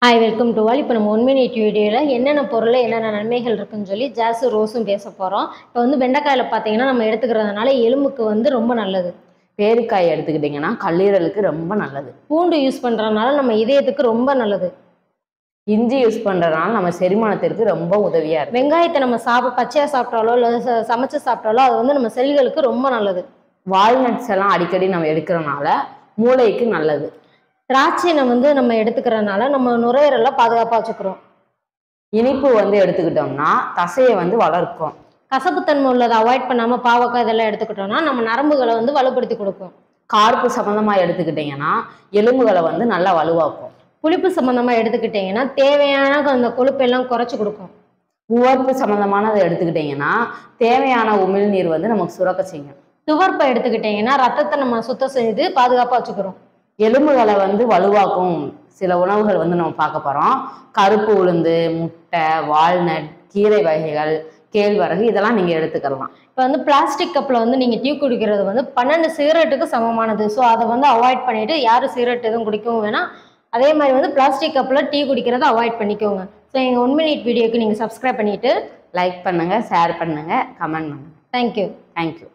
Hi welcome to all. இப்போ நம்ம 1 minute வீடியோவில் என்னென்ன பொருள் என்னென்ன நன்மைகள் இருக்குன்னு சொல்லி ஜாஸும் ரோஸும் பேச போகிறோம். இப்போ வந்து வெண்டைக்காயில் பார்த்தீங்கன்னா நம்ம எடுத்துக்கிறதுனால எலும்புக்கு வந்து ரொம்ப நல்லது. பேரிக்காய் எடுத்துக்கிட்டிங்கன்னா கல்லீரலுக்கு ரொம்ப நல்லது. பூண்டு யூஸ் பண்ணுறதுனால நம்ம இதயத்துக்கு ரொம்ப நல்லது. இஞ்சி யூஸ் பண்ணுறதுனால நம்ம செரிமானத்திற்கு ரொம்ப உதவியாக இருக்குது. வெங்காயத்தை நம்ம பச்சையாக சாப்பிட்டாலோ இல்லை சமைச்சு சாப்பிட்டாலோ அது வந்து நம்ம செல்களுக்கு ரொம்ப நல்லது. வால்நட்ஸ் எல்லாம் அடிக்கடி நம்ம எடுக்கிறனால மூளைக்கு நல்லது. திராட்சை நம்ம எடுத்துக்கிறதுனால நம்ம நுரையீரலை பாதுகாப்பாக வச்சுக்கிறோம். இனிப்பு வந்து எடுத்துக்கிட்டோம்னா தசையை வந்து வளர்க்கும். கசப்புத்தன்மை உள்ளதை அவாய்ட் பண்ணாமல் பாவக்காய் இதெல்லாம் எடுத்துக்கிட்டோம்னா நம்ம நரம்புகளை வந்து வலுப்படுத்தி கொடுக்கும். கார்ப்பு சம்மந்தமாக எடுத்துக்கிட்டிங்கன்னா எலும்புகளை வந்து நல்லா வலுவாக்கும். புளிப்பு சம்மந்தமாக எடுத்துக்கிட்டிங்கன்னா தேவையான அந்த கொழுப்பெல்லாம் குறைச்சி கொடுக்கும். உவர்ப்பு சம்மந்தமானதை எடுத்துக்கிட்டிங்கன்னா தேவையான உமிழ்நீர் வந்து நமக்கு சுரக்க செய்யும். துவர்ப்பை எடுத்துக்கிட்டிங்கன்னா ரத்தத்தை நம்ம சுத்தம் செய்து பாதுகாப்பாக வச்சுக்கிறோம். எலும்புகளை வந்து வலுவாக்கும் சில உணவுகள் வந்து நம்ம பார்க்க போகிறோம். கருப்பு உளுந்து, முட்டை, வால்நட், கீரை வகைகள், கேழ்வரகு இதெல்லாம் நீங்கள் எடுத்துக்கலாம். இப்போ வந்து பிளாஸ்டிக் கப்பில் வந்து நீங்கள் டீ குடிக்கிறது வந்து 12 சிகரெட்டுக்கு சமமானது. ஸோ அதை வந்து அவாய்ட் பண்ணிவிட்டு யாரும் சிகரெட் எதுவும் குடிக்கவும் வேணாம். அதே மாதிரி வந்து பிளாஸ்டிக் கப்பில் டீ குடிக்கிறத அவாய்ட் பண்ணிக்கோங்க. ஸோ எங்கள் 1 மினிட் வீடியோக்கு நீங்கள் சப்ஸ்கிரைப் பண்ணிவிட்டு லைக் பண்ணுங்கள், ஷேர் பண்ணுங்கள், கமெண்ட் பண்ணுங்கள். தேங்க்யூ. தேங்க்யூ.